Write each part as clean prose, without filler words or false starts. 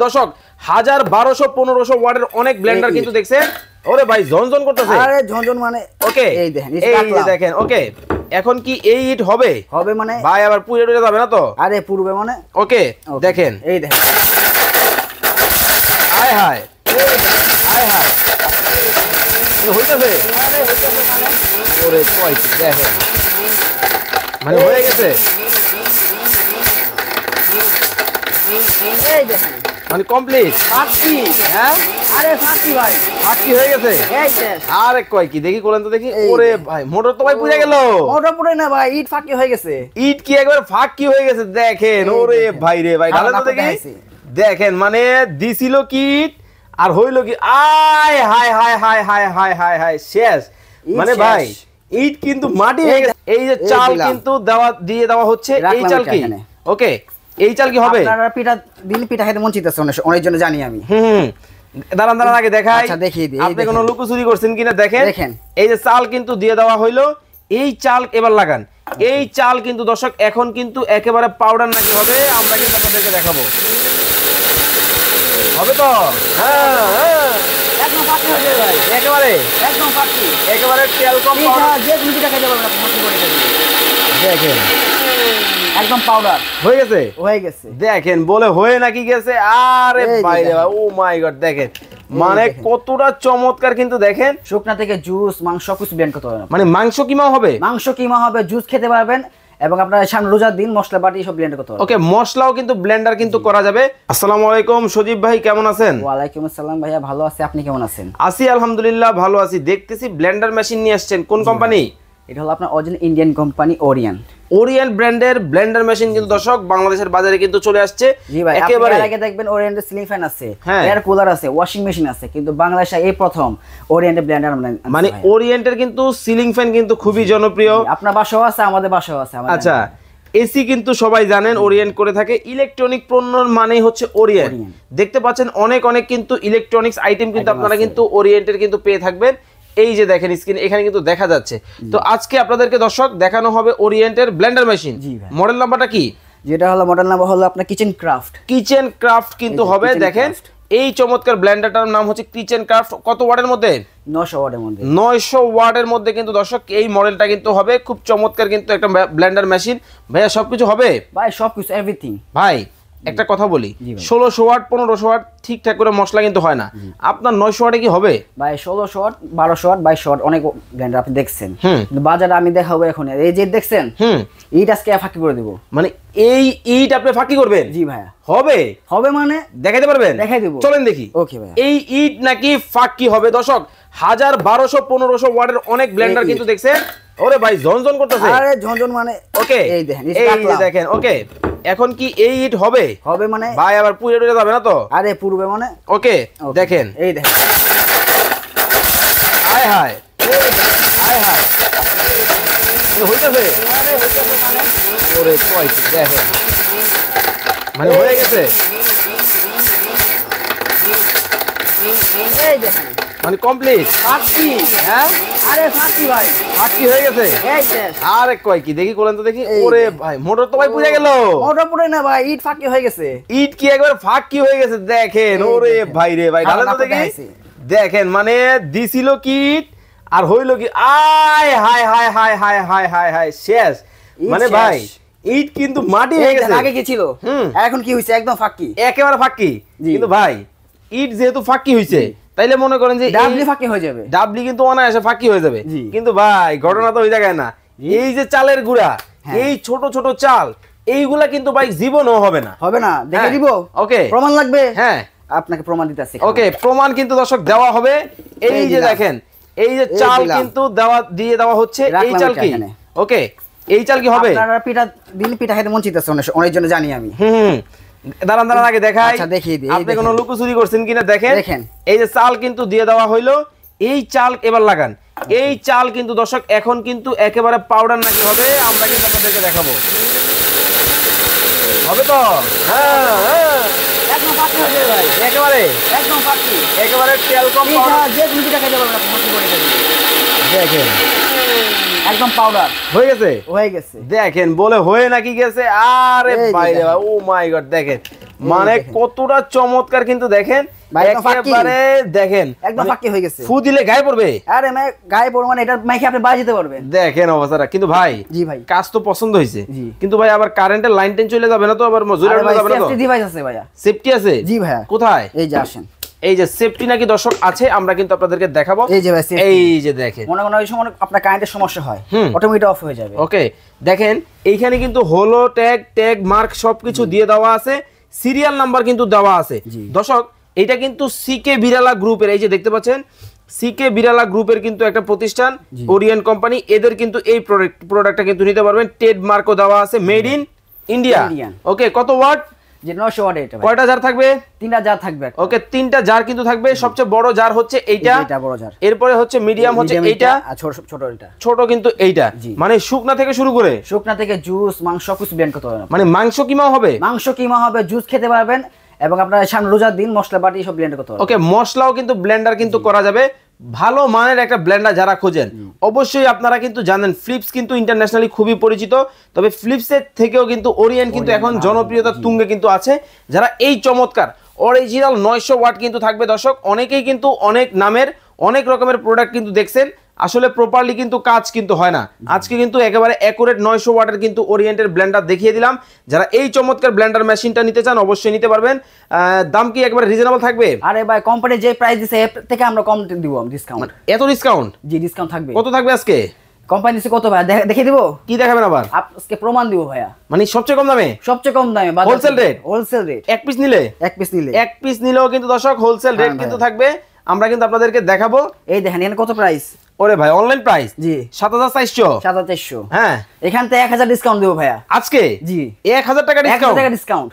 দর্শক 1000 1200 1500 ওয়াটের অনেক ব্লেন্ডার কিন্তু দেখছেন। ওরে ভাই ঝনঝন করতেছে। আরে ঝনঝন মানে ওকে এই দেখেন এই দেখেন। ওকে এখন কি এই হিট হবে হবে মানে ভাই আবার পুড়ে টুড়ে যাবে না তো? আরে পূর্বে মানে ওকে দেখেন এই দেখেন হায় হায় হায় হায় হইতাছে। আরে হইতাছে মানে ওরে কই দেখেন মানে হয়ে গেছে এই দেখেন মানে কমপ্লিট ফাঁকি। হ্যাঁ আরে ফাঁকি ভাই ফাঁকি হয়ে গেছে। এই দেখ আরে কই কি দেখি কোলেন তো দেখি। এই ওরে ভাই মোটর তো ভাই পুড়ে গেল। মোটর পুড়ে না ভাই, ইট ফাঁকি হয়ে গেছে। ইট কি একবার ফাঁকি হয়ে গেছে দেখেন। এই ওরে দেখেন। ভাই রে ভাই ঢালেন তো আপনাকে দেখি দেখাইছি। দেখেন মানে দিছিল কি ইট আর হইল কি আয় হায় হায় হায় হায় হায় হায় হায় শেষ। ইট মানে শেষ। ভাই ইট কিন্তু মাটি হয়ে গেছে। এই যে এই চাল দিলাম। কিন্তু দিয়ে দেওয়া হচ্ছে। এই রাখলাম চাল কি এখানে। ওকে এই চাল কি হবে? আপনারা পিঠা খেতে মন চাইতেছে অনেক জন্য জানি আমি। হুম দাঁড়ান দাঁড়ান আগে দেখাই। আচ্ছা দেখিয়ে দিই। আপনি কোনো লুকোচুরি করছেন কিনা দেখেন। দেখেন। এই যে চাল কিন্তু দিয়ে দেওয়া হইলো। এই চাল এবার লাগান। এই চাল কিন্তু দর্শক এখন কিন্তু একেবারে পাউডার নাকি হবে আমরা কিন্তু আপনাদেরকে দেখাবো। হবে তো? হ্যাঁ হ্যাঁ একদম ফাঁকি হয়ে যাবে ভাই, একেবারে একদম ফাঁকি। একেবারে তেল কম পিঠা পাউডার। যে কোনো পিঠা খেতে পারবেন আপনি মন করে খাবেন। দেখেন একদম পাউডার হয়ে গেছে। হয়ে গেছে। দেখেন বলে হয়ে নাকি গেছে। আরে এই যে ভাই রে দেখেন। ভাই ও মাই গড দেখেন মানে দেখেন। কতটা চমৎকার কিন্তু দেখেন। শুকনা থেকে জুস মাংস সবকিছু ব্লেন্ড করতে পারবেন। মানে মাংস কিমা হবে। মাংস কিমা হবে, জুস খেতে পারবেন এবং আপনার সামনে রোজার দিন মশলা বাটি সব ব্লেন্ড করতে পারবেন। ওকে মশলাও কিন্তু ব্লেন্ডার কিন্তু করা যাবে। আসসালামু আলাইকুম সজীব ভাই কেমন আছেন? ওয়ালাইকুম আসসালাম ভাইয়া, ভালো আছি, আপনি কেমন আছেন? আছি আলহামদুলিল্লাহ ভালো আছি। দেখতেছি ব্লেন্ডার মেশিন নিয়ে আসছেন কোন কোম্পানি? এটা হলো আপনার original Indian company Orion. Orient ব্র্যান্ডের ব্লেন্ডার মেশিন কিন্তু দর্শক বাংলাদেশের বাজারে কিন্তু চলে আসছে। জি ভাই, একেবারে এর আগে দেখবেন ওরিয়েন্টের সিলিং ফ্যান আছে, হ্যাঁ। এয়ার কুলার আছে, ওয়াশিং মেশিন আছে, কিন্তু বাংলাদেশে এই প্রথম ওরিয়েন্টের ব্লেন্ডার মানে ওরিয়েন্টের কিন্তু সিলিং ফ্যান কিন্তু খুবই জনপ্রিয়। আপনার বাসাও আছে, আমাদের বাসাও আছে। আচ্ছা এসি কিন্তু সবাই জানেন ওরিয়েন্ট করে থাকে। ইলেকট্রনিক পণ্যর মানেই হচ্ছে ওরিয়েন্ট। দেখতে পাচ্ছেন অনেক অনেক কিন্তু ইলেকট্রনিক্স আইটেম কিন্তু আপনারা কিন্তু ওরিয়েন্টের কিন্তু পেয়ে থাকবেন। এই যে দেখেন স্ক্রিন এখানে কিন্তু দেখা যাচ্ছে। তো আজকে আপনাদেরকে দর্শক দেখানো হবে ওরিয়েন্টের ব্লেন্ডার মেশিন। জি ভাই। মডেল নাম্বারটা কি? যেটা হলো মডেল নাম্বার হলো আপনার কিচেন ক্রাফট। কিচেন ক্রাফট কিন্তু এই যে হবে। Kitchen দেখেন Craft। এই চমৎকার ব্লেন্ডারটার নাম হচ্ছে কিচেন ক্রাফট। কত ওয়াটের মধ্যে? 900 ওয়াটের মধ্যে। 900 ওয়াটের মধ্যে কিন্তু দর্শক এই মডেলটা কিন্তু হবে। খুব চমৎকার কিন্তু একটা ব্লেন্ডার মেশিন। ভাইয়া সবকিছু হবে ভাই সবকিছু এভরিথিং। ভাই একটা কথা বলি, জি ভাই। 1600 ওয়াট 1500 ওয়াট ঠিকঠাক করে মশলা কিন্তু হয় না। আপনার 900 ওয়াটে কি হবে? ভাই 1600 ওয়াট 1200 ওয়াট 2200 ওয়াট অনেক ব্লেন্ডার আপনি দেখছেন, হুম। কিন্তু বাজারে আমি দেখাবো এখন। এই যে দেখছেন হুম ইট আজকে ফাঁকি করে দিব। মানে এই ইট আপনি ফাঁকি করবেন? জি ভাইয়া। হবে হবে মানে দেখাইতে পারবেন? দেখাই দেবো। চলেন দেখি। ওকে ভাইয়া। এই ইট নাকি ফাঁকি হবে দর্শক। 1000 1200 1500 ওয়াটের অনেক ব্লেন্ডার এই কিন্তু ইট। দেখছেন। ওরে ভাই ঝনঝন করতেছে। আরে ঝনঝন মানে ওকে এই দেখেন এই যে দেখেন। ওকে এখন কি এই ইট হবে হবে মানে ভাই আবার পুড়ে টুড়ে যাবে না তো? আরে পূর্বে মানে ওকে দেখেন এই দেখেন হায় হায় হায় হায় হইতাছে। আরে হইতাছে মানে ওরে কই দেখেন মানে হয়ে গেছে। এই দেখেন মানে কমপ্লিট। ফাঁকি। হ্যাঁ আরে ফাঁকি ভাই ফাঁকি হয়ে গেছে। এই দেখ আরে কই কি দেখি কোলেন তো দেখি। এই ওরে দেখ। ভাই মোটর তো ভাই পুড়ে গেল। মোটর পুড়ে না ভাই, ইট ফাঁকি হয়ে গেছে। ইট কি একবার ফাঁকি হয়ে গেছে দেখেন। এই ওরে দেখেন। ভাই রে ভাই ঢালেন তো আপনাকে দেখি। দেখাইছি। দেখেন মানে দিছিল কি ইট আর হইল কি আয় হায় হায় হায় হায় হায় হায় হায় শেষ। ইট মানে শেষ। ভাই ইট কিন্তু মাটি হয়ে এই গেছে। দেখেন, আগে কি ছিল হুম। এখন কি হইছে, একদম ফাঁকি। একেবারে ফাঁকি। জি। কিন্তু ভাই ইট যেহেতু ফাঁকি হইছে তাইলে মনে করেন যে ডাবলি ফাঁকি হয়ে যাবে। ডাবলি কিন্তু অনায়াসে ফাঁকি হয়ে যাবে। জি। কিন্তু ভাই ঘটনা তো ওই জায়গায় না। জি। এই যে চালের গুঁড়া হ্যাঁ। এই ছোট ছোট চাল এইগুলা কিন্তু ভাই জীবনও হবে না। হবে না, দেখে হ্যাঁ। দিব। ওকে প্রমাণ লাগবে? হ্যাঁ আপনাকে প্রমাণ দিতে আছে। ওকে প্রমাণ কিন্তু দর্শক দেওয়া হবে। এই এই যে দিলাম। দেখেন এই যে এই চাল দিলাম। কিন্তু দিয়ে দেওয়া হচ্ছে। এই রাখলাম চাল কি এখানে। ওকে এই চাল কি হবে? আপনারা পিঠা খেতে মন চাইতেছে অনেক জন্য জানি আমি। হুম দাঁড়ান দাঁড়ান আগে দেখাই। আচ্ছা দেখিয়ে দিই। এই আপনি দেখেন। কোনো লুকোচুরি করছেন কিনা দেখেন। দেখেন। এই যে চাল কিন্তু দিয়ে দেওয়া হইলো। এই চাল এবার লাগান। এই চাল কিন্তু দর্শক এখন কিন্তু একেবারে পাউডার নাকি হবে আমরা কিন্তু আপনাদেরকে দেখাবো। হবে তো? হ্যাঁ হ্যাঁ একদম ফাঁকি হয়ে যাবে ভাই, একেবারে একদম ফাঁকি। একেবারে তেল কম পিঠা পাউডার। যে কোনো পিঠা খেতে পারবেন আপনি মন করে খাবেন। দেখেন একদম পাউডার হয়ে গেছে। হয়ে গেছে। দেখেন বলে হয়ে নাকি গেছে। আরে এই যে ভাই রে দেখেন। ভাই ও মাই গড দেখেন মানে কতটা চমৎকার কিন্তু দেখেন, একেবারে দেখেন একদম ফাঁকি হয়ে গেছে, ফু দিলে গায়ে পড়বে। আরে গায়ে পড়বে মানে এটা মাইকে আপনি বাজিয়ে দিতে পারবেন। দেখেন অবস্থাটা কিন্তু ভাই, জি ভাই কাজ তো পছন্দ হয়েছে, কিন্তু ভাই আবার কারেন্টের লাইন টেন চলে যাবে না তো, আবার মজুরি যাবে না তো? সেফটি ডিভাইস আছে ভাইয়া। সেফটি আছে? জি ভাইয়া। কোথায়? এই যে আসেন, এই যে সেফটি নাকি দর্শক আছে, আমরা কিন্তু আপনাদেরকে দেখাবো। এই যে ভাই এই যে দেখেন, মনে করেন ওই সময় আপনার কারেন্টের সমস্যা হয়, অটোমেটিক অফ হয়ে যাবে। ওকে দেখেন এইখানে কিন্তু হলো ট্যাগ মার্ক সবকিছু দিয়ে দেওয়া আছে, সিরিয়াল নাম্বার কিন্তু দেওয়া আছে। দর্শক এটা কিন্তু সিকে বিড়ালা গ্রুপের, এই যে দেখতে পাচ্ছেন সিকে বিড়ালা গ্রুপের কিন্তু একটা প্রতিষ্ঠান, ওরিয়েন্ট কোম্পানি, এদের কিন্তু এই প্রোডাক্টটা কিন্তু নিতে পারবেন। ট্রেড মার্কও দেওয়া আছে, মেড ইন ইন্ডিয়া। ওকে কত ওয়াট? যে 900 ওয়াট। এটা কয়টা জার থাকবে? 3টা জার থাকবে। ওকে 3টা জার কিন্তু থাকবে। সবচেয়ে বড় জার হচ্ছে এইটা, এটা বড় জার। এরপরে হচ্ছে মিডিয়াম হচ্ছে এইটা, আর ছোট এটা, ছোট কিন্তু এইটা। মানে শুকনা থেকে শুরু করে শুকনা থেকে জুস মাংস সবকিছু ব্লেন্ড করতে পারবেন। মানে মাংস কিমা হবে, মাংস কিমা হবে, জুস খেতে পারবেন, এবং আপনার সামনে রোজার দিন মশলা বাটি সব ব্লেন্ড করতে পারবেন। ওকে মশলাও কিন্তু ব্লেন্ডার কিন্তু করা যাবে। ভালো মানের একটা ব্লেন্ডার যারা খোঁজেন, অবশ্যই আপনারা কিন্তু জানেন ফিলিপস কিন্তু ইন্টারন্যাশনালি খুবই পরিচিত, তবে ফিলিপসের থেকেও কিন্তু ওরিয়েন্ট কিন্তু এখন জনপ্রিয়তার তুঙ্গে কিন্তু আছে। যারা এই চমৎকার অরিজিনাল 900 ওয়াট কিন্তু থাকবে দর্শক, অনেকেই কিন্তু অনেক নামের অনেক রকমের প্রোডাক্ট কিন্তু দেখছেন, আসলে প্রপারলি কিন্তু কাজ কিন্তু হয় না। আজকে কিন্তু একেবারে অ্যাকুরেট 900 ওয়াটের কিন্তু ওরিয়েন্টের ব্লেন্ডার দেখিয়ে দিলাম। যারা এই চমৎকার ব্লেন্ডার মেশিনটা নিতে চান অবশ্যই নিতে পারবেন। দাম কি একেবারে রিজনেবল থাকবে? আরে ভাই কোম্পানি যে প্রাইস দিছে এর থেকে আমরা কম দিব, ডিসকাউন্ট। এত ডিসকাউন্ট? জি ডিসকাউন্ট থাকবে। কত থাকবে আজকে? কোম্পানি দিছে কত ভাই দেখিয়ে দিব। কি দেখাবেন আবার? আজকে প্রমাণ দিব ভাইয়া। মানে সবচেয়ে কম দামে? সবচেয়ে কম দামে, হোলসেল রেট? Wholesale rate. এক পিস নিলে? এক পিস নিলেও কিন্তু দর্শক হোলসেল রেট কিন্তু থাকবে। আমরা কিন্তু আপনাদেরকে দেখাবো। এই দেখেন এখানে কত প্রাইস। ওরে ভাই অনলাইন প্রাইস? জি 7400। 7400। হ্যাঁ এখান থেকে 1000 ডিসকাউন্ট দেব ভাইয়া আজকে। জি 1000 টাকা ডিসকাউন্ট? 1000 টাকা ডিসকাউন্ট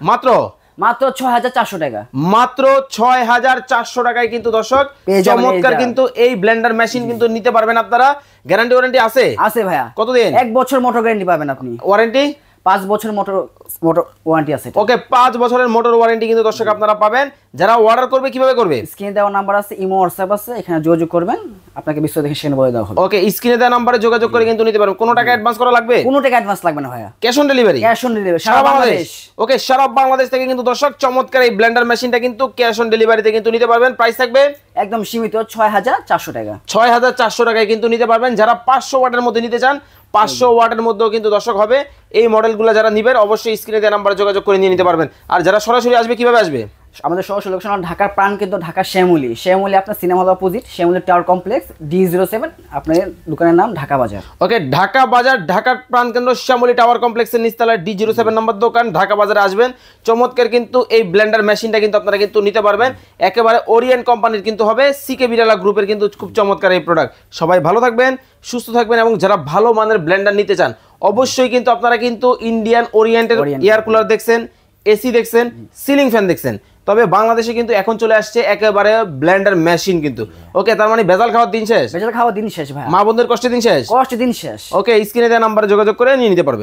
মাত্র 6400 টাকা। মাত্র 6400 টাকায় কিন্তু দর্শক চমৎকার কিন্তু এই ব্লেন্ডার মেশিন কিন্তু নিতে পারবেন আপনারা। গ্যারান্টি ওয়ারেন্টি আছে? আছে ভাইয়া। কতদিন? 1 বছর মোটর গ্যারান্টি পাবেন আপনি। ওয়ারেন্টি? 5 বছর মোটর ওয়ারেন্টি আছে। ওকে 5 বছরের মোটর ওয়ারেন্টি কিন্তু দর্শক আপনারা পাবেন। যারা অর্ডার করবে কিভাবে করবে? স্ক্রিনে দেওয়া নাম্বার আছে, ইমো হোয়াটসঅ্যাপ আছে, এখানে যোগাযোগ করবেন, আপনাকে বিস্তারিত দেখে সেখানে বলে দেওয়া হবে। ওকে স্ক্রিনে দেওয়া নম্বরে যোগাযোগ করে কিন্তু নিতে পারবেন। কোনো টাকা অ্যাডভান্স করা লাগবে? কোনো টাকা অ্যাডভান্স লাগবে না ভাইয়া। Cash on delivery? Cash on delivery সারা বাংলাদেশ। ওকে সারা বাংলাদেশ থেকে কিন্তু দর্শক চমৎকার এই ব্লেন্ডার মেশিনটা কিন্তু ক্যাশ অন ডেলিভারিতে কিন্তু নিতে পারবেন। প্রাইস থাকবে একদম সীমিত 6400 টাকা। 6400 টাকায় কিন্তু নিতে পারবেন। যারা 500 ওয়াটের মধ্যে নিতে চান 500 ওয়াটের মধ্যেও কিন্তু দর্শক হবে। এই মডেলগুলো যারা নিবেন অবশ্যই স্ক্রিনে দেওয়া নাম্বারে যোগাযোগ করে নিয়ে নিতে পারবেন। আর যারা সরাসরি আসবে কিভাবে আসবে? আমাদের সরাসরি লোকেশন ঢাকার প্রাণ কিন্তু ঢাকা শ্যামলী আপনার cinema hall opposite Shyamoli tower complex D07, আপনার দোকানের নাম ঢাকা বাজার। ওকে ঢাকা বাজার, ঢাকার প্রাণ কেন্দ্র শ্যামলী টাওয়ার কমপ্লেক্সের নিচতলায় D07 নম্বর দোকান, ঢাকা বাজারে আসবেন। চমৎকার কিন্তু এই ব্লেন্ডার মেশিনটা কিন্তু আপনারা কিন্তু নিতে পারবেন। একেবারে ওরিয়েন্ট কোম্পানির কিন্তু হবে, সিকে বিড়ালা গ্রুপের কিন্তু খুব চমৎকার এই প্রোডাক্ট। সবাই ভালো থাকবেন, সুস্থ থাকবেন, এবং যারা ভালো মানের ব্লেন্ডার নিতে চান অবশ্যই কিন্তু আপনারা কিন্তু ইন্ডিয়ান ওরিয়েন্টের এয়ার কুলার দেখছেন, এসি দেখছেন, সিলিং ফ্যান দেখছেন, তবে বাংলাদেশে কিন্তু এখন চলে আসছে একেবারে ব্লেন্ডার মেশিন কিন্তু। ওকে তার মানে ভেজাল খাওয়ার দিন শেষ? ভেজাল খাওয়ার দিন শেষ ভাই, মা বোনদের কষ্টের দিন শেষ? কষ্টের দিন শেষ। ওকে স্ক্রিনে দেওয়া নাম্বারে যোগাযোগ করে নিয়ে নিতে পারবেন।